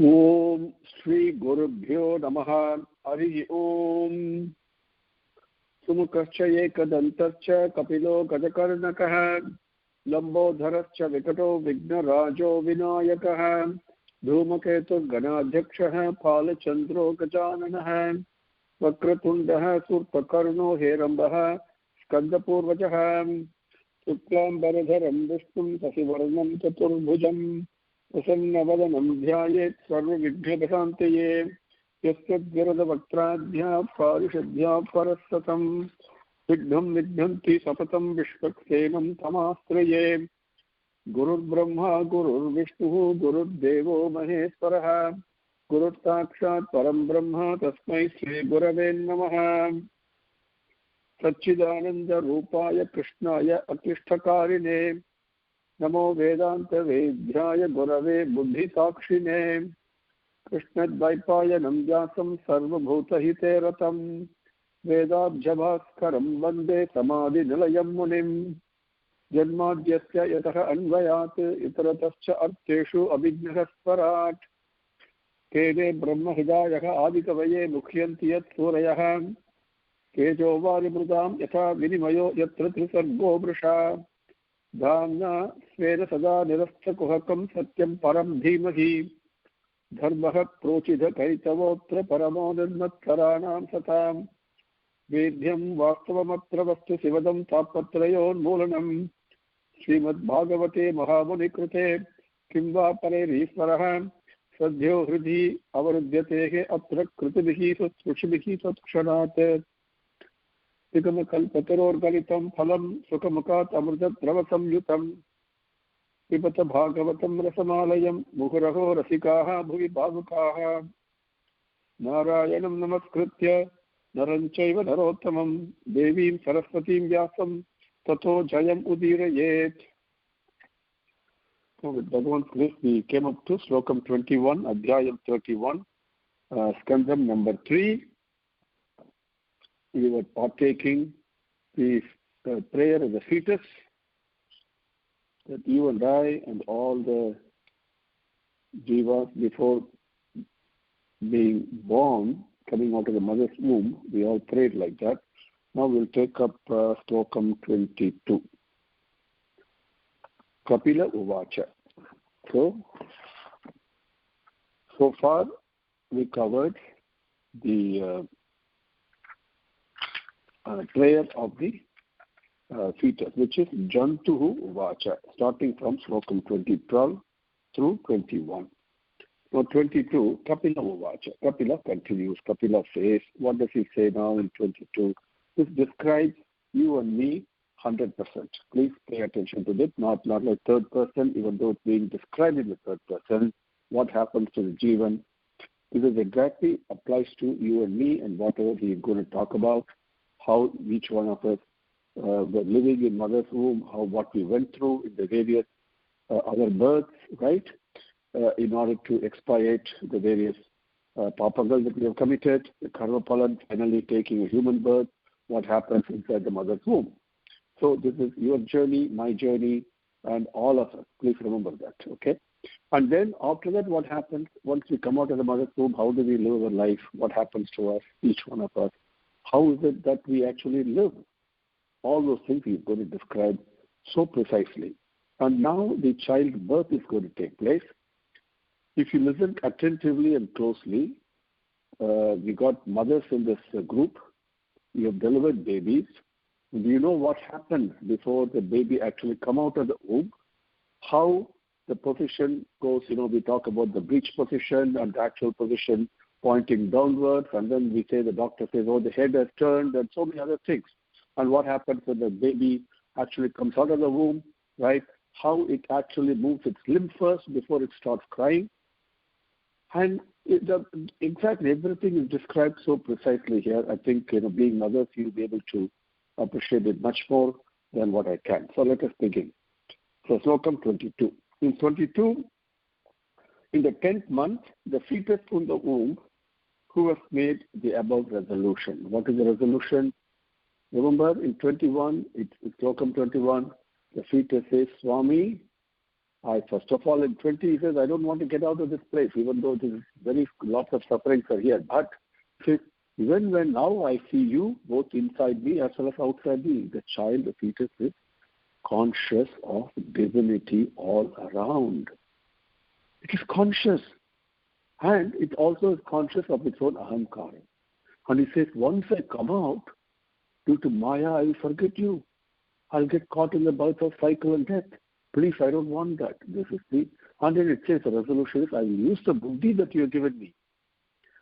Om Shri Gurubhyo Namaha Hari Om Sumukascha Ekadantascha Kapilo Gajakarnakaha Lambodharascha Vikato Vignarajo Vinayakaha Dhumaketu Ganadhyakshaha Palachandro Gajananaha Vakratundaha Surpakarno Herambaha Skandapurvajaha Suklam Baradharam Vishnum Sasivarnam Chaturbhujam Prasanna-vadanam dhyayet sarva-vighna-prashanteye yasya-virada-vaktra-dhya parishadhya parasatam vignam vignanti sapatam vishvaksenam tamastraye Gurur-brahma Gurur-vishnu Gurur-devo maheswaraha Gurur-sakshat param-brahma tasmai Shri-gurave namaha Satchidananda-rupaya Krishnaya akishtakarine Namo Vedanta Vedhyaya Gurave Buddhi Sakshine Krishnadvaipaya Namjasam Sarva Bhuta Hite Ratam Vedabhyabhaskaram Vande Samadhi Nilayam Munim Janmadhyasya Yataha Anvayat Itaratascha Arteshu Abhignasvarat Kede Brahma Hidayaka Adikavaye Mukhyanti Yat Surayaha Kejo Varibhrudam Yatha Vinimayo Yatra Trisargo Vrisha Dhamna Sveda Sada Nirastakuhakam Satyam Param Dhimahi Dharmaha Prochidha Kaitavotra Paramonirmatkaranam Satam Vedhyam Vastavamatra Vastu Sivadam Tapatrayon Moolanam Srimad Bhagavate Mahamuni Krute Kimva Parerisvaraha Sadhyo Hridhi Avarudhyatehe Atra Kritibihi Satrushibhihi Satkshanat Kalpatarorgalitam Phalam Sukamakat Amrdat Ravasamyutam Pipata Bhagavatam Rasamalayam Muhuraho Rasikaha Bhuvi Bhavukaha Narayanam Namaskritya Naranchaiva Narottamam Devim Saraswatim Vyasam Tato Jayam Udirayet. So with Bhagavan's grace we came up to Slokam 21, Adhyayam 31, Skandam number 3. We were partaking the prayer of the fetus that you and I and all the jivas before being born, coming out of the mother's womb, we all prayed like that. Now we'll take up Slokam 22. Kapila Uvacha. So far we covered the prayer of the fetus, which is Jantuhu Uvacha, starting from Slokam 20:12 through 21. Now 22, Kapila Uvacha. Kapila continues. Kapila says, what does he say now in 22? This describes you and me 100%. Please pay attention to this, not like third person, even though it's being described in the third person. What happens to the Jivan? This is exactly applies to you and me and whatever he is going to talk about. How each one of us were living in mother's womb, what we went through in the various other births, right? In order to expiate the various papagas that we have committed, the karma palan, finally taking a human birth, what happens inside the mother's womb. So this is your journey, my journey, and all of us. Please remember that, okay? And then after that, what happens? Once we come out of the mother's womb, how do we live our life? What happens to us, each one of us? How is it that we actually live? All those things he's going to describe so precisely. And now the childbirth is going to take place. If you listen attentively and closely, we got mothers in this group. You have delivered babies. Do you know what happened before the baby actually come out of the womb? How the position goes, we talk about the breech position and the actual position pointing downwards, and then we say, the doctor says, oh, the head has turned, and so many other things. And what happens when the baby actually comes out of the womb, right? How it actually moves its limb first before it starts crying. And exactly everything is described so precisely here. I think, being mothers, you'll be able to appreciate it much more than what I can. So let us begin. So Slokam 22. In 22, in the 10th month, the fetus from the womb who has made the above resolution. What is the resolution? Remember, in 21, it's Slokam 21, the fetus says, Swami, First of all, in 20, he says, I don't want to get out of this place, even though there is lots of sufferings are here. But even when now I see you, both inside me as well as outside me, the child, the fetus, is conscious of divinity all around. It is conscious. And it also is conscious of its own ahamkara. And he says, once I come out, due to Maya, I will forget you. I'll get caught in the birth of cycle and death. Please, I don't want that. This is and then it says, the resolution is, I will use the buddhi that you have given me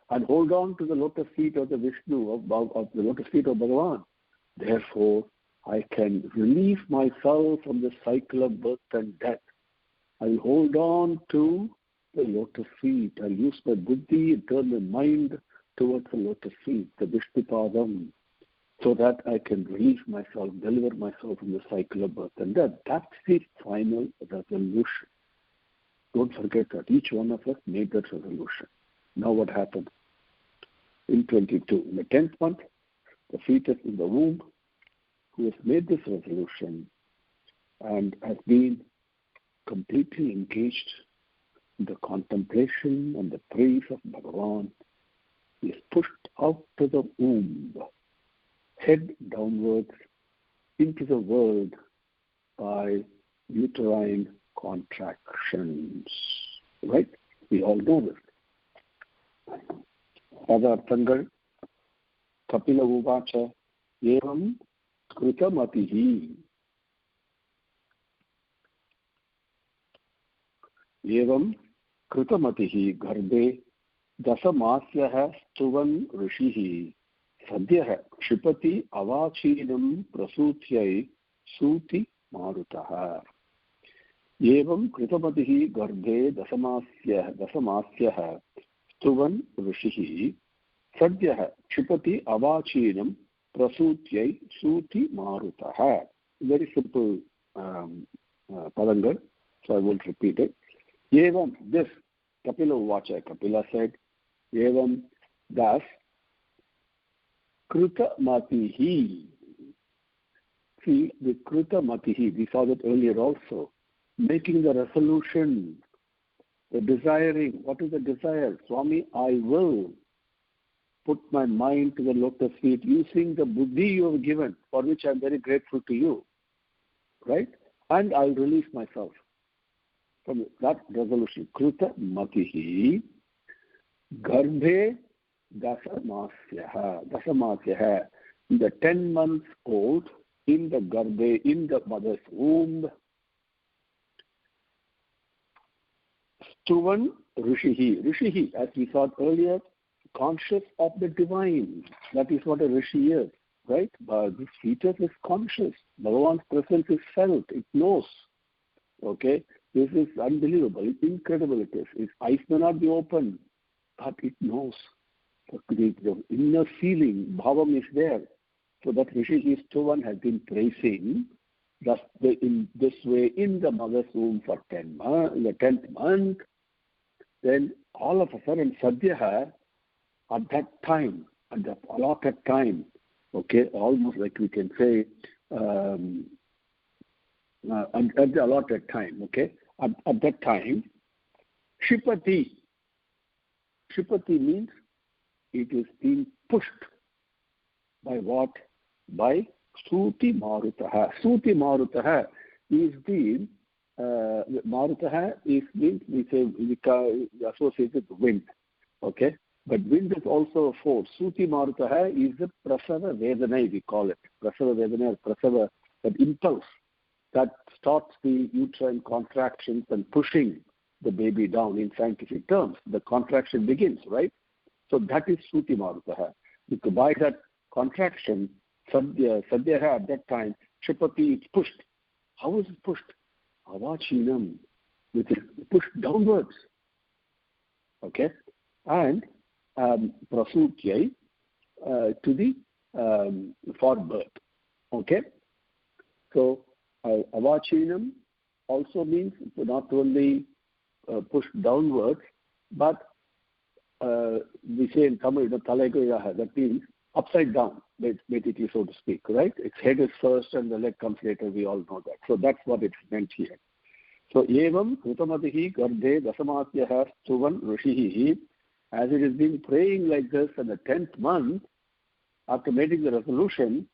and hold on to the lotus feet of the Vishnu, of the lotus feet of Bhagavan. Therefore, I can release myself from the cycle of birth and death. I will hold on to the lotus feet. I'll use my buddhi and turn my mind towards the lotus feet, the Vishnupadam, so that I can release myself, deliver myself from the cycle of birth and death. That's the final resolution. Don't forget that. Each one of us made that resolution. Now what happened? In 22, in the 10th month, the fetus in the womb, who has made this resolution and has been completely engaged in the contemplation and the praise of Bhagavan, is pushed out to the womb, head downwards into the world by uterine contractions. Right? We all know this. Padarthangal, Kapila Uvacha, Evam Kritamatihi. Evam Kritamatihi Garbhe Dasamasyah Stuvan Rishihi Sathya Shipati Avachinam Prasutyai Suti Marutaha. Evam Kritamatihi Garbhe Dasamasyah Stuvan Rishihi Sathya Shipati Avachinam Prasutyai Suti Marutaha. Very simple padangal, so I won't repeat it. Evam, this, Kapila Uvacha, Kapila said, Evam, thus, Kruta Matihi. See, the Kruta Matihi, we saw that earlier also. Making the resolution, the desiring. What is the desire? Swami, I will put my mind to the lotus feet using the buddhi you have given, for which I am very grateful to you. Right? And I'll release myself from that resolution. Kruta Matihi Garbhe Dasamasyaha. The 10 months old in the Garbhe, in the mother's womb. Stuvan Rishihi. Rishihi, as we saw earlier, conscious of the divine. That is what a Rishi is, right? But this fetus is conscious. Bhagavan's presence is felt. It knows. Okay? This is unbelievable. It's incredible it is. Its eyes may not be open, but it knows. The inner feeling, bhavam is there. So that Rishi Stuvan has been praising thus in this way in the mother's womb for 10 months, in the 10th month. Then all of a sudden, Sathya, at that time, at the allotted time, okay, almost like we can say, at the allotted time, okay, at that time, Shipati means it is being pushed by what? By Suti Marutaha. Suti Marutaha is the Marutaha is means we say we associated with wind. Okay? But wind is also a force. Suti Marutaha is the Prasava Vedana, we call it. Prasava Vedana or Prasava, that impulse that starts the uterine contractions and pushing the baby down in scientific terms. The contraction begins, right? So that is Suti Marutaha. Because by that contraction, Sathya at that time, Shipati is pushed. How is it pushed? Avachinam, which is pushed downwards. Okay? And Prasutyai to the for birth. Okay? So Avachinam also means not only pushed downwards, but we say in Tamil, that means upside down, basically, so to speak, right? Its head is first and the leg comes later, we all know that. So that's what it's meant here. So So, evam Krutamatihi Gardhe Dasamatyaha Stuvan Rishihi, as it has been praying like this in the 10th month, after making the resolution,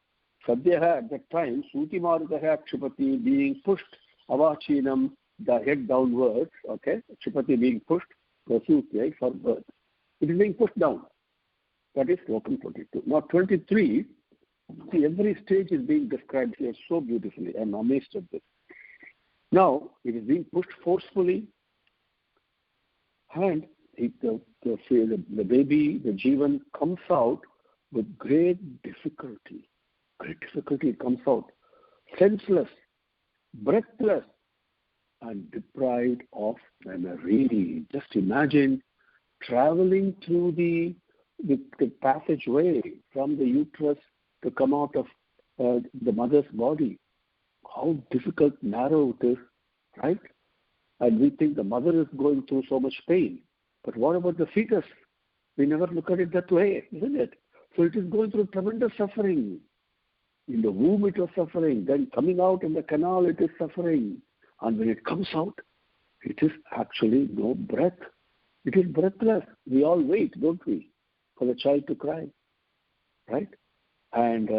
Sathya at that time, Sutimarutaha Kshipati being pushed, Avachinam, the head downwards, okay, Kshipati being pushed, Prasuti, for birth. It is being pushed down. That is Slokam 22. Now 23, see, every stage is being described here so beautifully. I am amazed at this. Now, it is being pushed forcefully, and the baby, the Jivan, comes out with great difficulty. Great difficulty, it comes out senseless, breathless, and deprived of memory. Just imagine traveling through the passageway from the uterus to come out of the mother's body. How difficult, narrow it is, right? And we think the mother is going through so much pain. But what about the fetus? We never look at it that way, isn't it? So it is going through tremendous suffering. In the womb it was suffering. Then coming out in the canal it is suffering. And when it comes out, it is actually no breath. It is breathless. We all wait, don't we, for the child to cry, right? And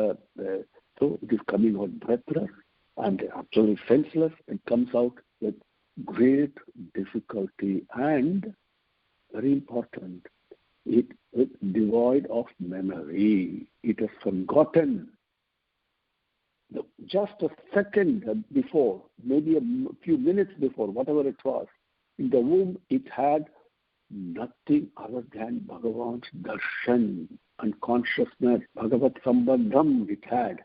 so it is coming out breathless and actually senseless. It comes out with great difficulty and, very important, it is devoid of memory. It is forgotten. Just a second before, maybe a few minutes before, whatever it was, in the womb it had nothing other than Bhagavan's darshan and consciousness, Bhagavat Sambandham it had.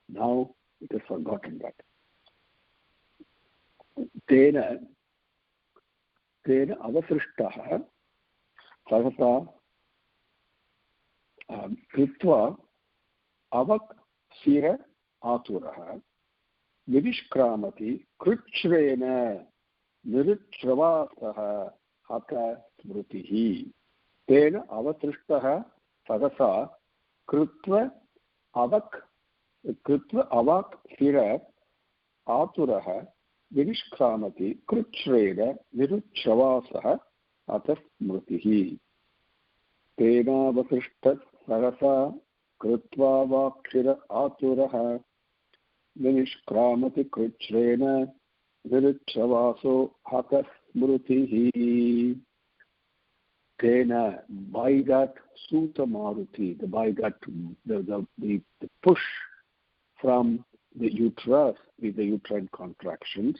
Now it has forgotten that. Tena avasrishtaha sahasa kritva avak sira aturaha vidishkramati krichrena nirutchavasaha haka smrutihi. Tena avasrishtaha sahasa kritva avak sira aturaha vidishkramati krichrena nirutchavasaha haka smrutihi. Tena avasrishtaha sahasa Krutva vakshira aturaha vinishkramati krichrena viruchavaso haka smrutihi. Tena, by that Suta Maruti, by that the push from the uterus with the uterine contractions,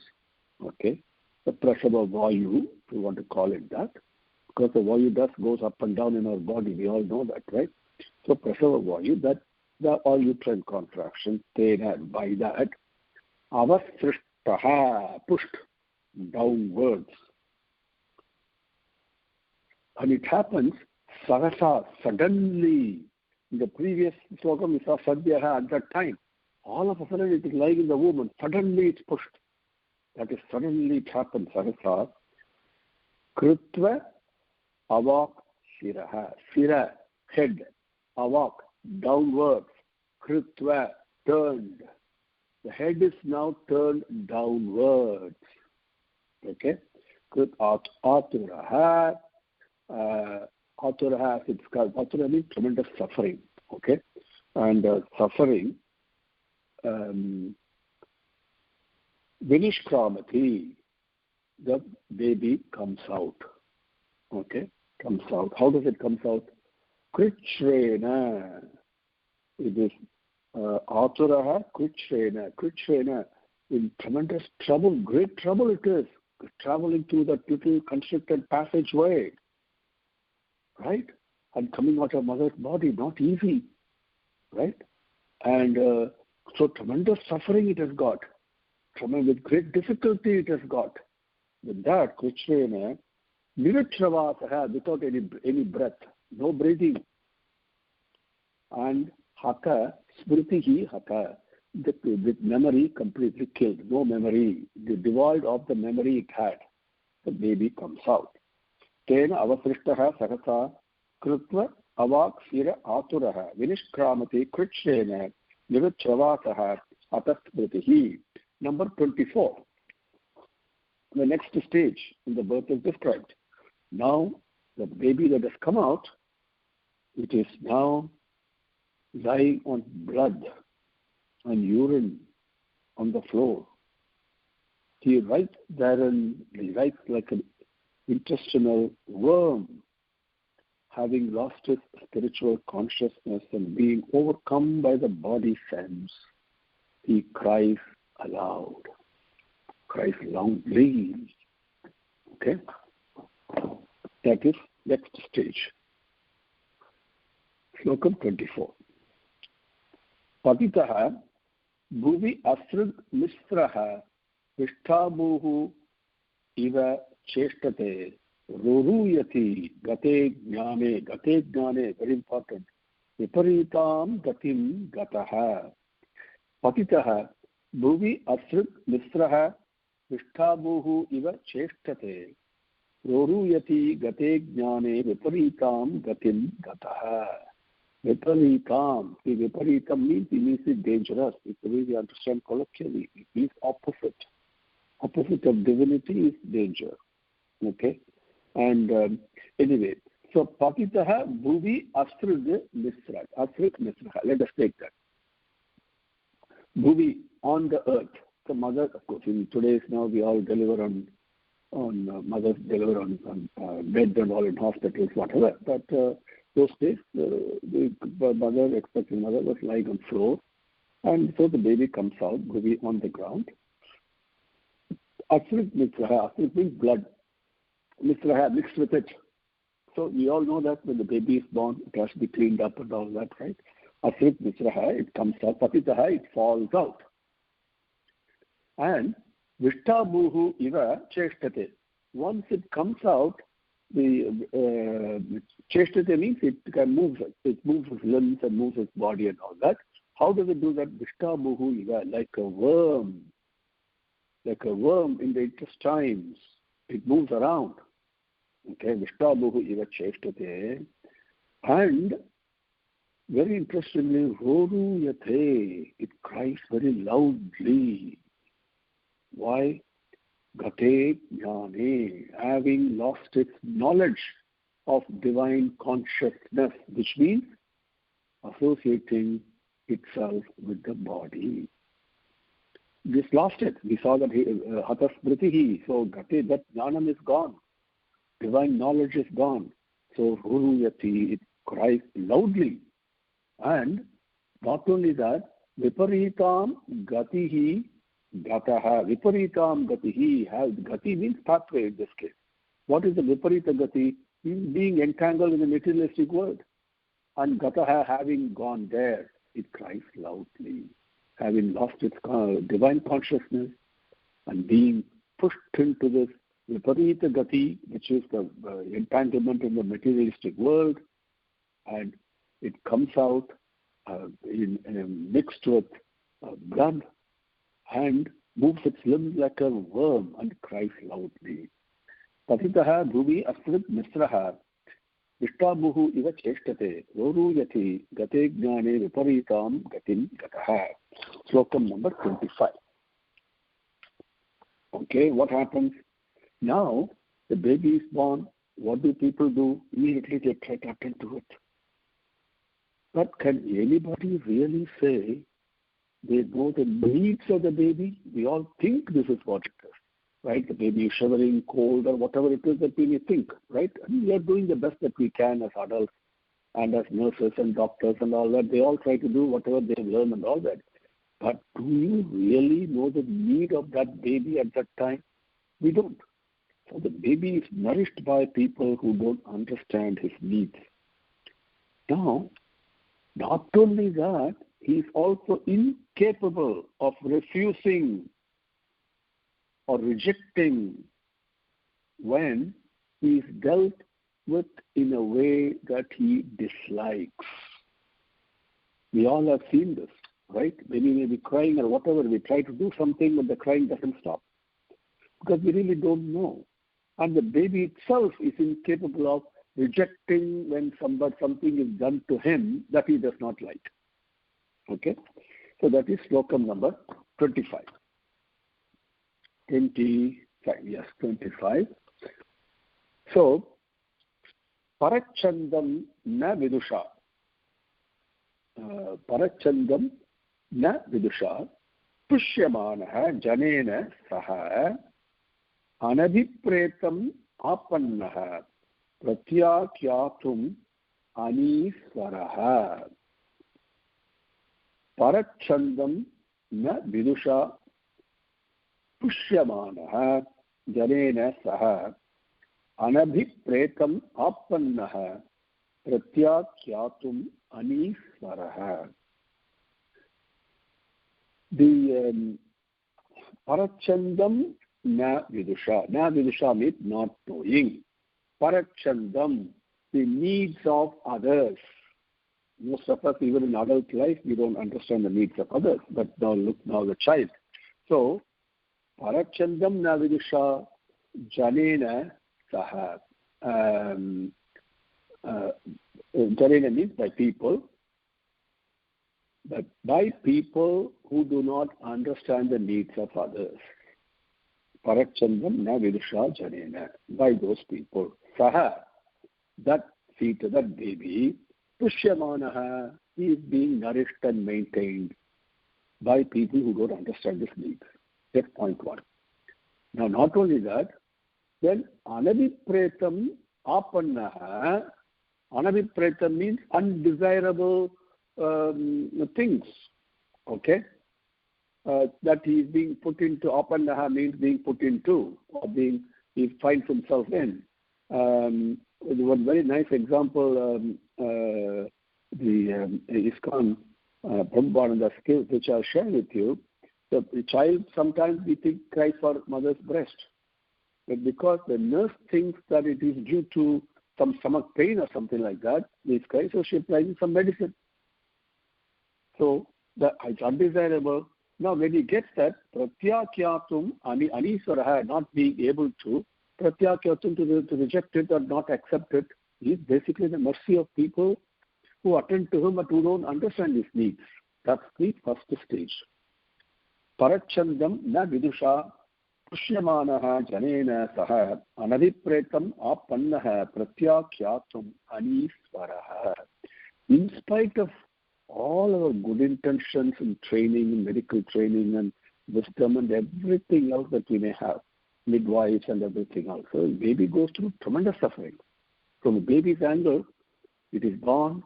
okay, the prasava vayu, if you want to call it that, because the vayu dust goes up and down in our body, we all know that, right? So prasava vayu, that the all uterine contraction, by that, avasrishtaha, pushed downwards. And it happens sarasa, suddenly. In the previous slokam we saw Sathya at that time. All of a sudden it is lying in the womb and suddenly it's pushed. That is, suddenly it happens, sarasa. Krutva avak shiraha, shira, head, avak, downwards, krutva, turned. The head is now turned downwards. Okay? Krut aturaha. Aturaha, it's called Atura means tremendous suffering. Okay? And suffering, Vinishkramati, the baby comes out. Okay? Comes out. How does it come out? Krichrena. It is Aturaha, Krichrena. Krichrena, in tremendous trouble, great trouble it is, traveling through that little constricted passageway. Right? And coming out of mother's body, not easy. Right? And so tremendous suffering it has got. With great difficulty it has got. With that, Krichrena, Niruchavasaha, without any breath, no breathing. And Haka, Smritihi Haka, with memory completely killed, no memory, devoid of the memory it had. The baby comes out. Tena avasrishtaha sakasa krutva avak sira aturaha vinishkramati krichrena niruchavasaha atasmritihi. Number 24. The next stage in the birth is described. Now, the baby that has come out, it is now lying on blood and urine on the floor. He writes therein, he writes like an intestinal worm, having lost his spiritual consciousness and being overcome by the body sense. He cries aloud, cries loudly. Okay? That is next stage. Slokam 24. Patitaha bhuvi asrid misraha vishtabhuhu iva cheshtate ruruyati gate jnane, very important. Viparitam gatim gataha. Patitaha bhuvi asrid misraha vishtabhuhu iva cheshtate ruruyati gate jnane viparitam gatim gataha. Viparitam. See, viparitam means it dangerous. It's the way we understand colloquially. It means opposite. Opposite of divinity is danger. Okay? And anyway, so patitaha bhuvi astrid misra. Astrid misra. Let us take that. Bhuvi, on the earth. The mother, of course, in today's now we all deliver on mothers deliver on bed and all in hospitals, whatever. But those days, the mother, expecting mother, was lying on floor, and so the baby comes out, bhuvi, on the ground. Asrit misraha, asrit means blood. Misraha, mixed with it. So we all know that when the baby is born, it has to be cleaned up and all that, right? Asrit misraha, it comes out. Patitaha, it falls out. And vishtabhuhu iva cheshtate. Once it comes out, the cheshtate means it moves. It moves his limbs and moves his body and all that. How does it do that? Vishtabhuhu iva, like a worm. Like a worm in the intestines. It moves around. Okay, vishtabhuhu iva cheshtate. And very interestingly, roruyate, it cries very loudly. Why? Gate jnane, having lost its knowledge of divine consciousness, which means associating itself with the body. This lost it. We saw that hatas smritihi, so gate, that jnanam is gone. Divine knowledge is gone. So ruruyati, it cries loudly. And not only that, viparitam gatihi gataha. Viparitam gatihi. Gati means pathway in this case. What is the viparita gati? Being entangled in the materialistic world. And gataha, having gone there, it cries loudly. Having lost its divine consciousness and being pushed into this viparita gati, which is the entanglement in the materialistic world, and it comes out mixed with blood and moves its limbs like a worm and cries loudly. Patitaha bhuvi asrit misraha vishtabhuhu iva cheshtate roruyati gate jnane viparitam gatim gataha. Slokam number 25. Okay, what happens? Now, the baby is born. What do people do? Immediately they try to attend to it. But can anybody really say they know the needs of the baby? We all think this is what it is, right? The baby is shivering, cold, or whatever it is that we may think, right? And we are doing the best that we can as adults and as nurses and doctors and all that. They all try to do whatever they learn and all that. But do you really know the need of that baby at that time? We don't. So the baby is nourished by people who don't understand his needs. Now, not only that, he is also incapable of refusing or rejecting when he is dealt with in a way that he dislikes. We all have seen this, right? Baby may be crying or whatever, we try to do something, but the crying doesn't stop because we really don't know. And the baby itself is incapable of rejecting when something is done to him that he does not like. Okay? So that is slokam number 25. 26. Yes, 25. So, Parachandam na vidusha. Parachandam na vidusha. Pushyamanaha janena saha. Anabhipretam apannaha. Pratyakyatum aniswaraha. Parachandam na vidusha. Pushyamanaha janena saha. Anabhipretam apannaha. Pratyakyatum aniswaraha. The Parachandam na vidusha. Na vidusha means not knowing. Parachandam, the needs of others. Most of us, even in adult life, we don't understand the needs of others. But now look, now the child. So, Parachandam na vidusha janena saha. Janena means by people. But by people who do not understand the needs of others. Parachandam na vidusha janena. By those people. Saha, that fetus, that baby, pushyamanaha, is being nourished and maintained by people who don't understand his needs. That's point one. Now, not only that, then anabhipretam apannaha. Anabhipretam means undesirable things. Okay? That he is being put into. Apannaha means being put into, or being, he finds himself in. One very nice example, the ISKCON Brahmananda skills, which I'll share with you. The child, sometimes we think cries for mother's breast. But because the nurse thinks that it is due to some stomach pain or something like that, they cry, so she applies some medicine. So it's undesirable. Now when he gets that, pratyakyatum aniswaraha, not being able to, pratyakyatum to reject it or not accept it, is basically the mercy of people who attend to him but who don't understand his needs. That's the first stage. Parachandam na vidusha pushyamanaha janena saha anadhipretam apannaha pratyakyatum aniswaraha. In spite of all our good intentions in training, in medical training and wisdom and everything else that we may have, midwives and everything else, so baby goes through tremendous suffering. From a baby's angle, it is born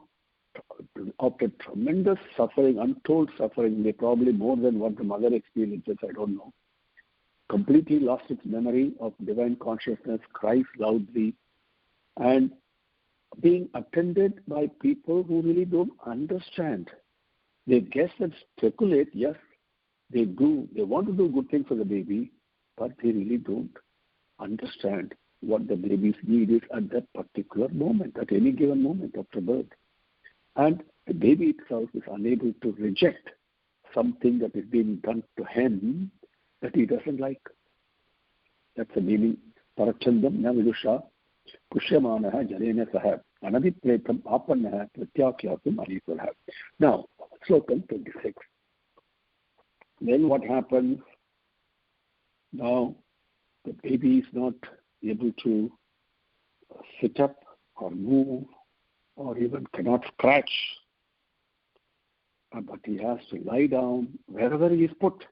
after tremendous suffering, untold suffering, probably more than what the mother experiences, I don't know. Completely lost its memory of divine consciousness, cries loudly, and being attended by people who really don't understand. They guess and speculate, yes, they do. They want to do good things for the baby, but they really don't understand what the baby's need is at that particular moment, at any given moment after birth. And the baby itself is unable to reject something that is being done to him that he doesn't like. That's the meaning. Parachandam na vidusha pushyamanaha janena saha anabhipretam apannaha pratyakyatum aniswaraha. Now, Slokam 26. Then what happens? Now, the baby is not able to sit up or move or even cannot scratch. But he has to lie down wherever he is put.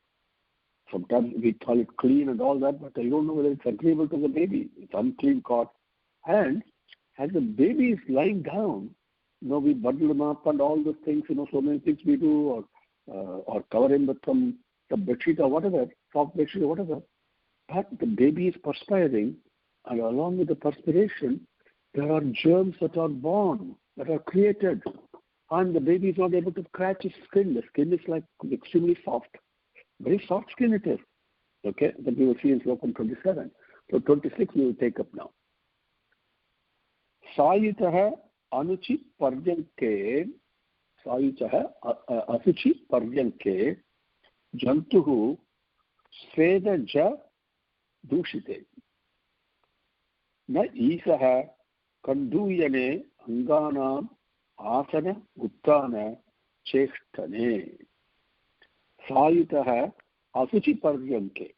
Sometimes we call it clean and all that, but I don't know whether it's agreeable to the baby. It's unclean cot. And as the baby is lying down, we bundle him up and all those things, so many things we do, or cover him with some bedsheet or whatever, soft bedsheet or whatever. But the baby is perspiring, and along with the perspiration, there are germs that are born, that are created, and the baby is not able to scratch his skin. The skin is like extremely soft. Very soft skin it is. Okay, that we will see in Slokam 27. So 26 we will take up now. Sayitaha anuchi paryanke, sayitaha asuchi paryanke, jantuhu sveda ja dushite. Na isaha kanduyane angana asana uttana cheshtane. Sayitaha asuchi paryanke,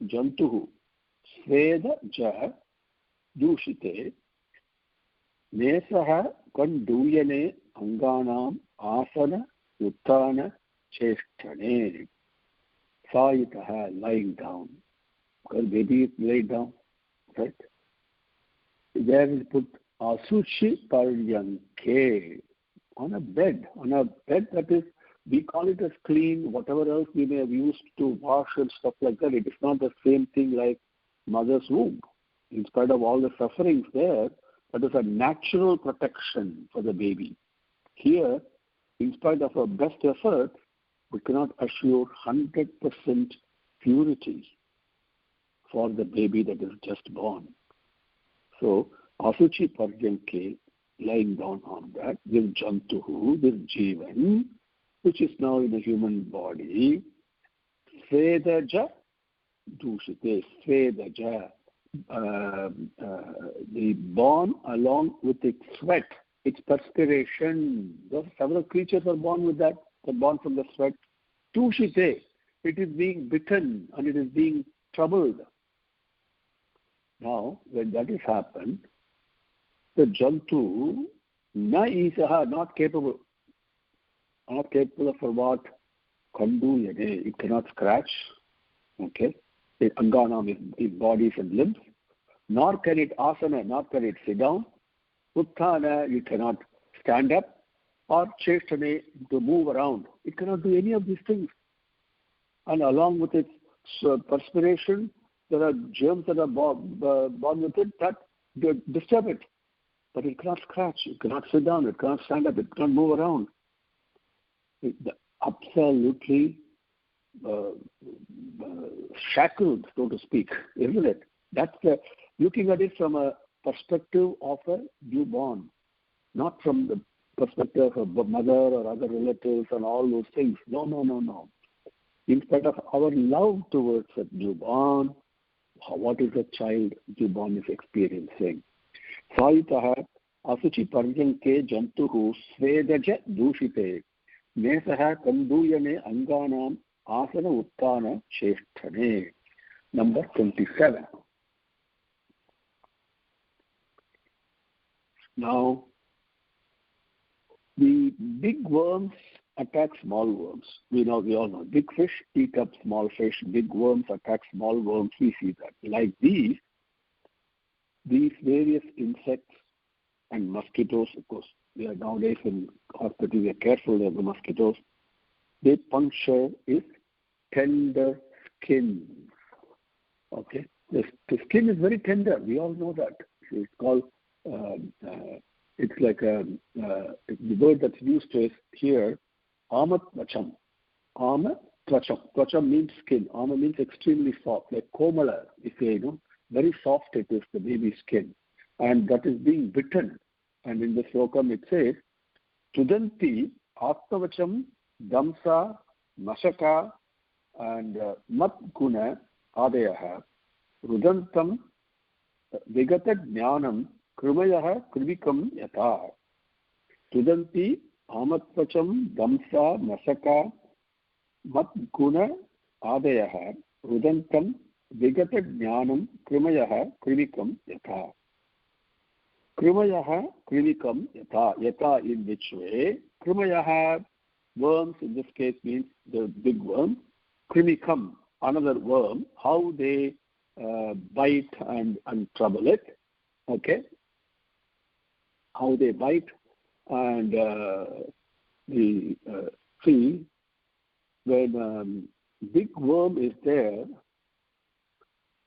jantuhu Sveda ja dushite nesaha kanduyane anganam asana uttana cheshtane. Sayitaha, lying down. Because baby is laid down, right? There is put asuchi paryanke, on a bed that is, we call it as clean, whatever else we may have used to wash and stuff like that. It is not the same thing like mother's womb. In spite of all the sufferings there, that is a natural protection for the baby. Here, in spite of our best effort, we cannot assure 100% purity for the baby that is just born. So, asuchi paryanke, lying down on that, this jantuhu, this jivan, which is now in the human body, svedaja dushite, svedaja, the born along with its sweat, its perspiration. Those several creatures are born with that, are born from the sweat. Dushite, it is being bitten and it is being troubled. Now, when that has happened, the jantu na isaha, not capable for what? Kandu yane, it cannot scratch, okay? The anganam is the bodies and limbs. Nor can it asana, nor can it sit down. Uttana, you cannot stand up. Or cheshtane, to move around. It cannot do any of these things. And along with its perspiration, there are germs that are born with it that disturb it. But it cannot scratch, it cannot sit down, it cannot stand up, it cannot move around. Absolutely shackled, so to speak, isn't it? That's looking at it from a perspective of a newborn, not from the perspective of a mother or other relatives and all those things. No. In spite of our love towards a newborn, what is the child newborn is experiencing? Sayitaha asuchi paryanke jantuhu svedaja dushite nesaha kanduyane anganam asana uttana cheshtane. Number 27. Now, the big worms attack small worms. We all know. Big fish eat up small fish. Big worms attack small worms. We see that. Like these various insects and mosquitoes, of course, we are nowadays in hospital, we are careful of the mosquitoes. They puncture its tender skin. Okay? The skin is very tender. We all know that. It's called, it's like the word that's used is here, Ama tvacham. Ama tvacham. Tvacham means skin. Ama means extremely soft, like komala, if you very soft it is, the baby's skin. And that is being bitten. And in the slokam it says, Tudanti Atmavacham Damsa Mashaka and Mat Guna Adayaha Rudantam Vigata Jnanam Krimayaha Krivikam Yata. Tudanti Amatvacham Damsa Masaka Mat Guna Adayaha Rudantam Vigata Jnanam Krimayaha Krivikam Yata. Krimayaha Krivikam Yata. Yata in which way? Krimayaha, worms in this case means the big worm. Krivikam, another worm, how they bite and trouble it. Okay? How they bite and see, when big worm is there,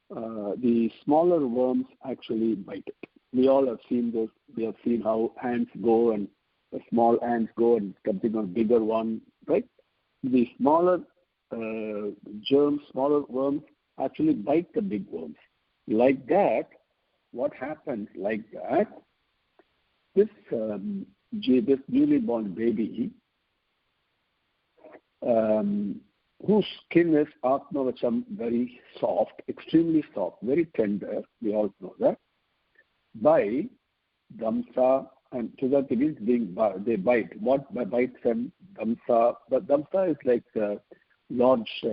the smaller worms actually bite it. We all have seen this. We have seen how ants go and the small ants go and something on a bigger one, right? The smaller germs, smaller worms actually bite the big worms. Like that, what happens like that, this newly born baby, whose skin is atmavacham, very soft, extremely soft, very tender, we all know that, by damsa, and to that it is being they bite. What bites them? Damsa. But damsa is like large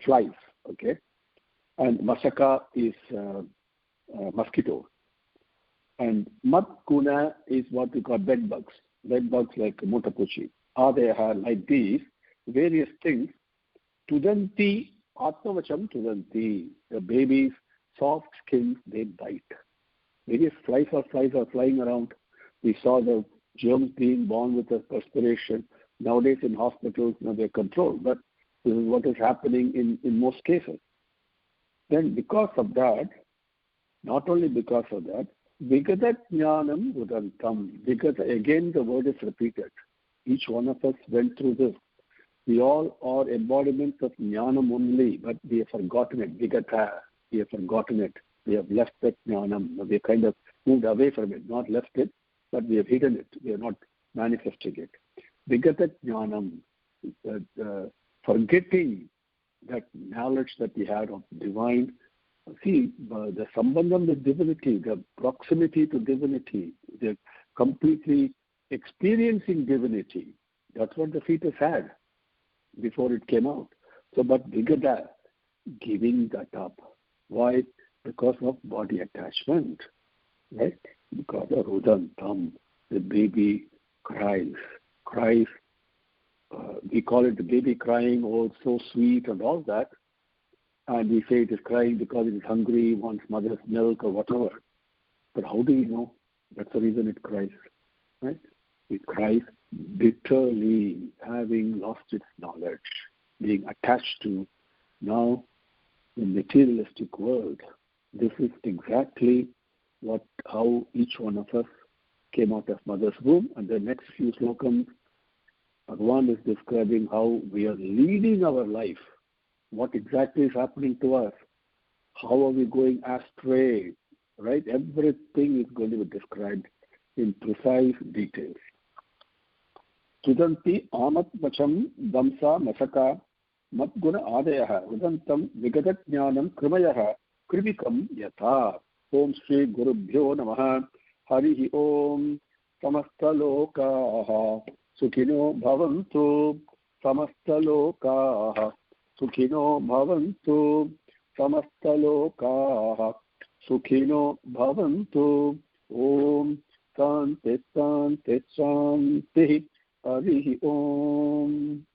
flies, okay? and Masaka is mosquito. And Mat Guna is what we call bed bugs like Mutapuchi. Adeha, like these, various things. Tudanti, Atmavacham Tudanti. The babies, soft skins, they bite. Various flies are flying around. We saw the germs being born with a perspiration. Nowadays in hospitals, they're controlled, but this is what is happening in most cases. Then because of that, not only because of that, Vigadat Jnanam Udantam. Again the word is repeated. Each one of us went through this. We all are embodiments of Jnanam only, but we have forgotten it. Vigata, we have forgotten it. We have left that Jnanam. We have kind of moved away from it, not left it, but we have hidden it. We are not manifesting it. Vigatat Jnanam, forgetting that knowledge that we had of divine. See, the sambandham with divinity, the proximity to divinity, the completely experiencing divinity. That's what the fetus had before it came out. So, but Vigada, giving that up. Why? Because of body attachment, right? Because of Rudantam, the baby cries. We call it the baby crying, oh, so sweet and all that. And we say it is crying because it is hungry, wants mother's milk or whatever. But how do we know? That's the reason it cries, right? It cries bitterly, having lost its knowledge, being attached to now the materialistic world. This is exactly how each one of us came out of mother's womb. And the next few slokams, Bhagavan is describing how we are leading our life. What exactly is happening to us? How are we going astray? Right? Everything is going to be described in precise details. Tudanti amat vacham damsa masaka matguna adayaha udantam vigadat jnanam krimayaha kribikam yatha. Om Shri Gurubhyo Namaha. Harihi Om. Samastalokaha Sukhino Bhavantu. Samastalokaha Sukhino Bhavantu. Samastalokaha Sukhino Bhavantu. Om Shanti Shanti Shanti. Harihi Om.